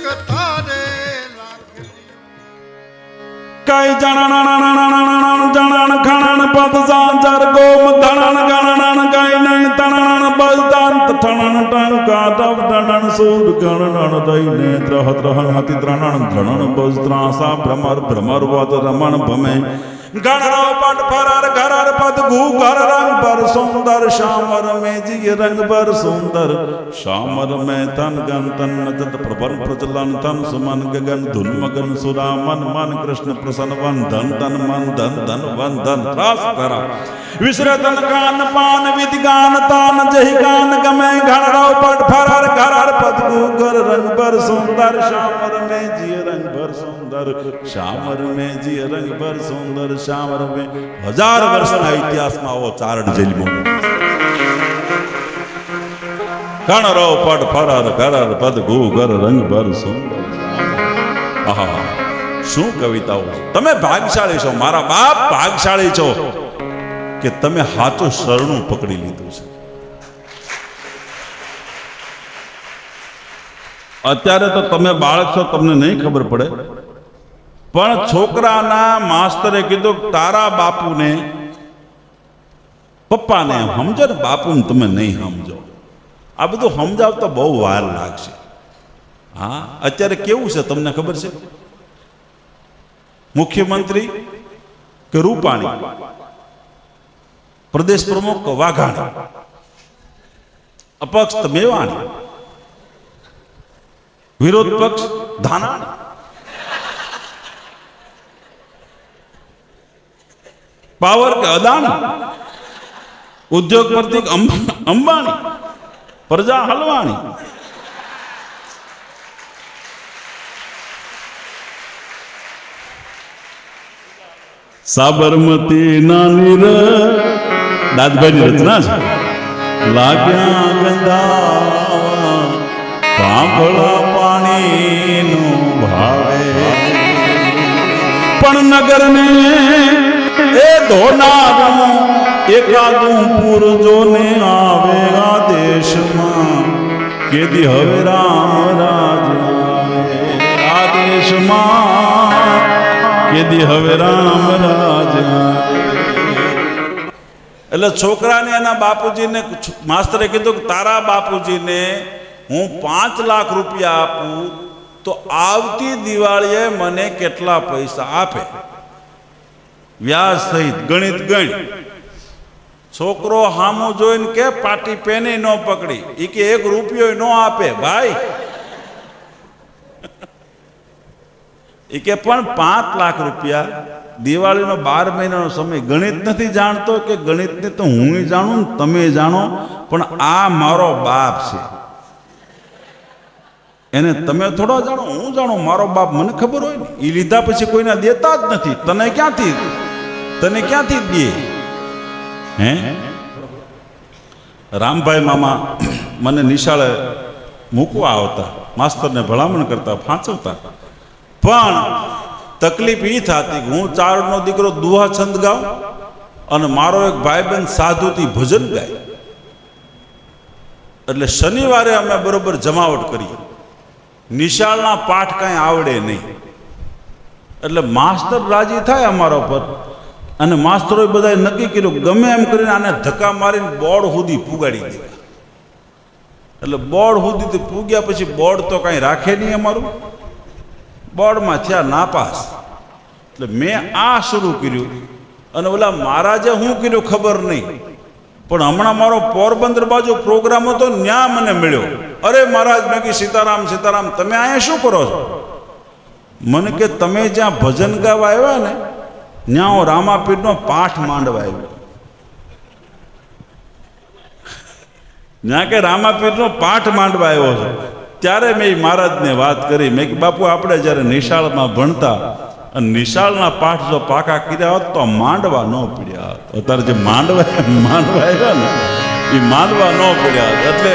કથા રે કઈ જણણ ખણણ પદ સાંજર ગોમ ધણણ ગણણ કઈ નહીં તણણ બજદાન થણણ ટંકા તબ ધણણ સૂર ગણણ દઈને દ્રહ દ્રહણ હાથી દ્રણણ ધણણ બજ ત્રાસા ભ્રમર ભ્રમર વદ રમણ ભમે ગણરો પટ ફરર ઘરર પદ ગુ ઘર રંગ પર સુંદર શામર में जी रंग पर सुंदर शामर में तन गन तन नजत प्रभन प्रचलन तन सुमन गगन धुन मगन सुरा मन मन कृष्ण प्रसन्न वंदन तन मन धन धन वंदन रास करा विसरे तन कान पान विधि गान तान जहि गान गमे घणरो पट फरर घरर पद गु घर रंग पर सुंदर शामर में जी रंग पर सुंदर शामर में जी रंग पर सुंदर शामर में 1000 વર્ષના ઇતિહાસમાં આવો ચારણ જેલમાં ઘણરો પટ ફરર ઘરર પદ ગુ ઘર રંગ ભર સુંદર આહા શું કવિતાઓ તમે ભાગશાળી છો મારા બાપ ભાગશાળી છો કે તમે હાથો શરણું પકડી લીધું છે અત્યારે તો તમે બાળક છો તમને નહીં ખબર પડે પણ છોકરાના માસ્તરે કીધું તારા બાપુને પપ્પાને સમજો ને બાપુને તમે નહીં સમજો આ બધું સમજાવતા બહુ વાર લાગશે હા અત્યારે કેવું છે તમને ખબર છે મુખ્યમંત્રી કે રૂપાણી પ્રદેશ પ્રમુખ વાઘાણી અપક્ષ મેવાણી વિરોધ પક્ષ ધાનાણી પાવર કે અદાણી ઉદ્યોગપતિ અંબાણી પ્રજા હલવાણી સાબરમતી નાની ર દાદભાઈની રચના છે લાગ્યા ગંધાવા પાંભળા પાણીનું ભાવે પણ નગરને એ ધોનારું એકાદું પૂરજોને આવે આ દેશમાં કેદી હવે રામ રાજ આવે આ દેશમાં કેદી હવે રામ રાજ એટલે છોકરાને એના બાપુજીને માસ્તરે કીધું કે તારા બાપુજીને હું 5 લાખ રૂપિયા આપું તો આવતી દિવાળીએ મને કેટલા પૈસા આપે વ્યાજ સહિત ગણિત ગણ છોકરો હામો જોઈને કે પાટી પેને ન પકડી ઈ કે 1 રૂપિયો ન આપે ભાઈ ઈ કે પણ 5 લાખ રૂપિયા દિવાળીનો 12 મહિનાનો સમય ગણિત નથી જાણતો કે ગણિતને તો હું જાણું ને તમે જાણો પણ આ મારો બાપ છે એને તમે થોડો જાણો હું જાણો મારો બાપ મને ખબર હોય ને એ લીધા પછી કોઈને દેતા જ નથી તને ક્યાંથી દે હે રામભાઈ મામા મને નિશાળે મૂકવા આવતા માસ્તરને ભલામણ કરતા ફાંચવતા પણ તકલીફ એ થતી કે હું ચારણનો દીકરો દુહા છંદ ગાઉં અને મારો એક ભાઈબંધ સાધુથી ભજન ગાય એટલે શનિવારે અમે બરોબર જમાવટ કરીએ નિશાળના પાઠ કાંઈ આવડે નહીં એટલે માસ્તર રાજી થાય અમારા પર અને માસ્તરોએ બધાએ નક્કી કર્યું ગમે એમ કરીને આને ધક્કા મારીને બોર્ડ સુધી પુગાડી દે એટલે બોર્ડ સુધી પૂગ્યા પછી બોર્ડ તો કાંઈ રાખે નહીં અમારું બોર્ડમાં થયા નાપાસ એટલે મેં આ શરૂ કર્યું અને ઓલા મહારાજે શું કર્યું ખબર નહીં પણ હમણાં મારો પોરબંદર બાજુ પ્રોગ્રામ હતો ન્યા મને મળ્યો અરે મહારાજ મેં કીધું સીતારામ સીતારામ તમે અહીંયા શું કરો છો મને કે તમે જ્યાં ભજન ગાવા આવ્યા ને ત્યાં હું રામાપીરનો પાઠ માંડવા આવ્યો ત્યાં કે રામાપીરનો પાઠ માંડવા આવ્યો છો ત્યારે મેં મહારાજને વાત કરી મેં કે બાપુ આપણે જ્યારે નિશાળમાં ભણતા અને નિશાળના પાઠ જો પાકા કર્યા હોત તો માંડવા ન પડ્યા હોત અત્યારે જે માંડવા આવ્યા ને એ માંડવા ન પડ્યા હોત એટલે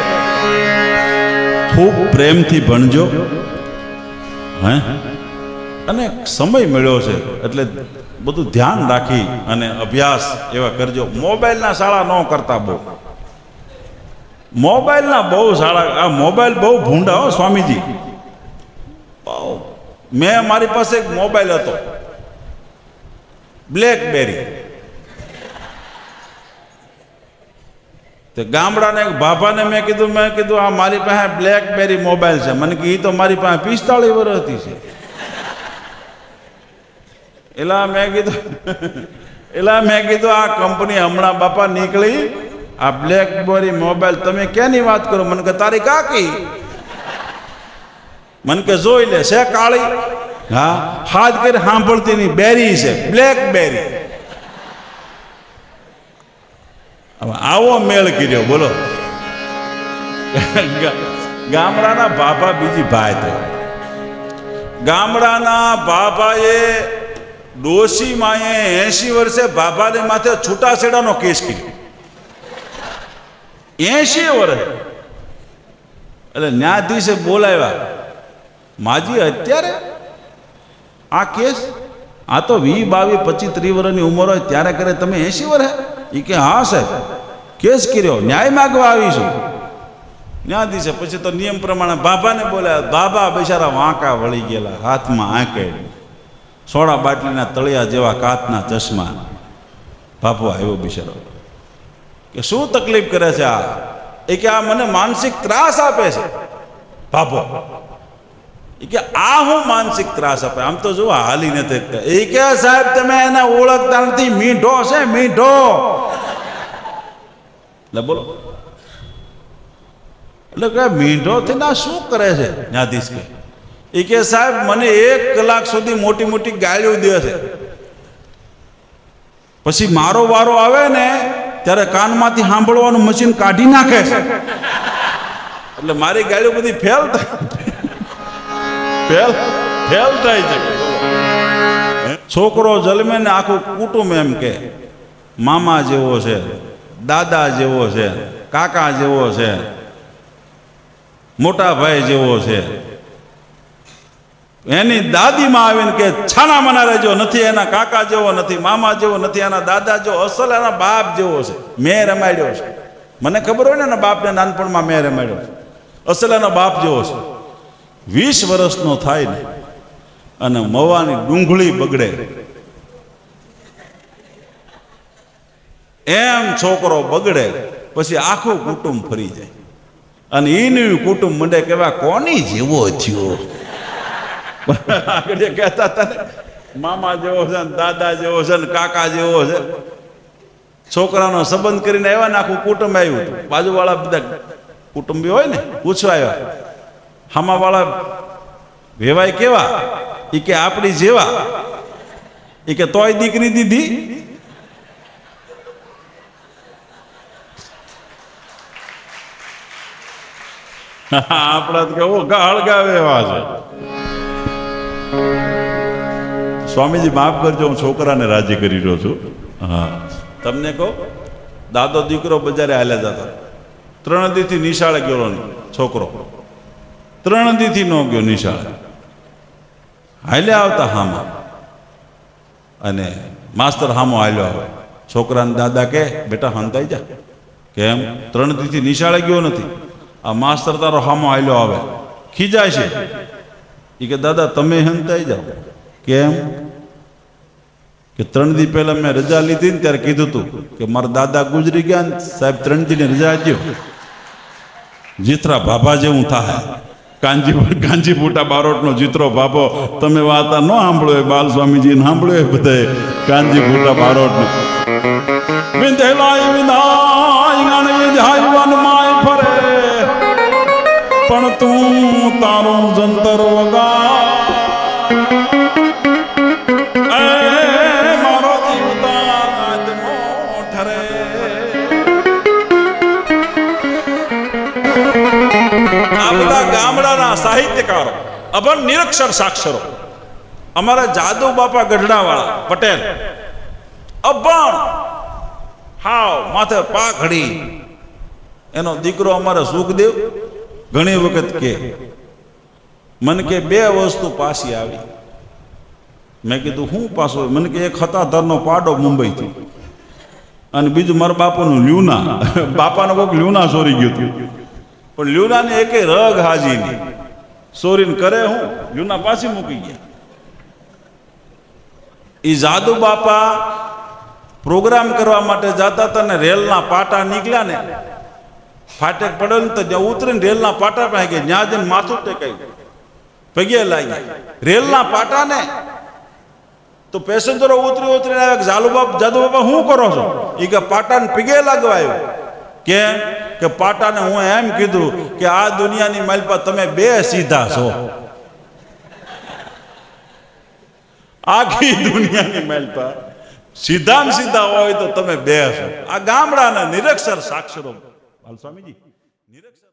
ખૂબ પ્રેમથી ભણજો હે અને સમય મળ્યો છે એટલે બધું ધ્યાન રાખી અને અભ્યાસ એવા કરજો મોબાઈલના શાળા ન કરતા બહુ મોબાઈલના બહુ શાળા આ મોબાઈલ બહુ ભૂંડા હો સ્વામીજી મેં મારી પાસે એક મોબાઈલ હતો, બ્લેકબેરી. ગામડાને એક ભાભાને મેં કીધું આ મારી પાસે બ્લેકબેરી મોબાઈલ છે. મને કે એ તો મારી પાસે 45 વર્ષથી છે. એલા મેં કીધું આ કંપની હમણાં બાપા નીકળી, આ બ્લેકબેરી મોબાઈલ તમે ક્યાંની વાત કરો? મને કે તારી કાકી. મને કે જોઈ લે છે કાળી. હા, હાથ કરી સાંભળતી નહીં, બેરી છે, બ્લેકબેરી. આવો મેળ કર્યો બોલો. ગામડાના બાપા બીજી ભાઈ તો ગામડાના બાપાએ ડોશી માએ 80 વર્ષે બાપાને માથે છૂટાછેડાનો કેસ કર્યો. 80 વર્ષ. એટલે ન્યાયાધીશે બોલાવ્યા, માજી અત્યારે આ કેસ? આ તો 20, 22, 25, 30 વર્ષની ઉંમર હોય ત્યારે કરે, તમે 80 વર્ષે? એ કે હા સાહેબ, કેસ કર્યો, ન્યાય માગવા આવીશું. ન્યાયાધીશે પછી તો નિયમ પ્રમાણે બાબાને બોલાવ્યા. બાબા બિચારા વાંકા વળી ગયેલા, હાથમાં આંકે, સોડા બાટલીના તળિયા જેવા કાચના ચશ્મા. બાપો આવ્યો બિચારો કે શું તકલીફ કરે છે આ? એ કે આ મને માનસિક ત્રાસ આપે છે. બાપો એ કે આ હું માનસિક ત્રાસ આપે? આમ તો જો હાલી નથી. એ કે સાહેબ તમે એને ઓળખતા નથી, મીઠો છે, મીઠો. એટલે બોલો, એટલે કે મીઠો થઈને શું કરે છે? ન્યાયાધીશ કે એ કે સાહેબ મને 1 કલાક સુધી મોટી મોટી ગાળીઓ દે છે, પછી મારો વારો આવે ને ત્યારે કાનમાંથી સાંભળવાનું મશીન કાઢી નાખે છે. એટલે મારી ગાળીઓ બધી ફેલ થાય છે. છોકરો જન્મે ને આખું કુટુંબ એમ કે મામા જેવો છે, દાદા જેવો છે, કાકા જેવો છે, મોટા ભાઈ જેવો છે. એની દાદીમાં આવીને કે છાના મના રહેજો, નથી એના કાકા જેવો, નથી મામા જેવો, નથી એના દાદા જેવો, અસલ એના બાપ જેવો છે. મેં રમાડ્યો છે. મને ખબર હોય ને એના બાપને નાનપણમાં મેં રમાડ્યો છે. અસલ એના બાપ જેવો છે. 20 વર્ષનો થાય ને અને મવાની ડુંગળી બગડે એમ છોકરો બગડે, પછી આખું કુટુંબ ફરી જાય. અને એનું કુટુંબ મંડે કહેવા કોની જેવો થયો. આગળ કહેતા હતા ને મામા જેવો છે, દાદા જેવો છે, કાકા જેવો છે. છોકરાનો સંબંધ કરીને આવ્યા ને આખું કુટુંબ આવ્યું. બાજુવાળા બધા કુટુંબી હોય ને પૂછવા આવ્યા, હામાવાળા વેવાય કેવા? એ કે આપણી જેવા. એ કે તોય દીકરી દીધી. આપણા તો કેવો હળગાવે એવા છે. સ્વામીજી માફ કરજો, હું છોકરાને રાજી કરી રહ્યો છું. હા, તમને કહું, દાદો દીકરો બજારે હાલ્યા જતા. 3 દીથી નિશાળે ગયો છોકરો, 3 દીથી ન ગયો નિશાળે. હાલ્યા આવતા હામાં, અને માસ્તર હામો હાલ્યો આવે. છોકરાને દાદા કે બેટા હંતાઈ જા. કેમ? 3 દીથી નિશાળે ગયો નથી. આ માસ્તર તારો હામો હાલ્યો આવે, ખીજાય છે. એ કે દાદા તમે હંતાઈ જાઓ. કેમ? કે 3 દી પહેલા મેં રજા લીધી ને ત્યારે કીધું હતું કે મારા દાદા ગુજરી ગયા ને સાહેબ 3 દીની રજા આપ્યો. જીતરા ભાભા જેવું થાય. કાંજીપુટા બારોટનો જીતરો ભાભો. તમે વાતા ન સાંભળ્યો, બાલ સ્વામીજીને સાંભળ્યો બધાએ કાંજીપુટા બારોટનો. વિંધેલાય વિનાય ગણ વિધાય વનમાય ફરે, પણ તું તારું જંતર વગા. મારો જીવતા ઠરે. આ બધા ગામડાના સાહિત્યકારો, અભણ નિરક્ષર સાક્ષરો. અમારા જાદુ બાપા ગઢડાવાળા પટેલ, અભણ હાવ માથે પાઘડી. એનો દીકરો અમારો સુખદેવ ઘણી વખત કે મને કે 2 વસ્તુ પાછી આવી. મેં કીધું હું પાછો? મને કે એક હતાધરનો પાડો મુંબઈથી, અને બીજું મારા બાપાનું લ્યુના. બાપાનો કોઈક લ્યુના ચોરી ગયું હતું, પણ લ્યુનાને એકે રગ હાજી નહીં. સોરીને કરે હું જૂના પાછી મૂકી ગયા. એ જાદુ બાપા પ્રોગ્રામ કરવા માટે જતા હતા ને રેલના પાટા નીકળ્યા ને ફાટક પડ્યો ને તો જ્યાં ઉતરીને રેલના પાટા પાસે ગયા, ત્યાં જઈને માથું ટેકાયું, પગે લાગી રેલના પાટા ને. તો પેસેન્જરો ઉતરીને આવ્યા, જાદુ બાપા શું કરો છો? એ કે પાટાને પગે લાગવા આવ્યો. કેમ કે પાટાને હું એમ કીધું કે આ દુનિયાની માલપા તમે બે સીધા છો, આખી દુનિયાની માલપા સીધા સીધા હોય તો તમે બે છો. આ ગામડાના નિરક્ષર સાક્ષરો. સ્વામીજી નિરક્ષર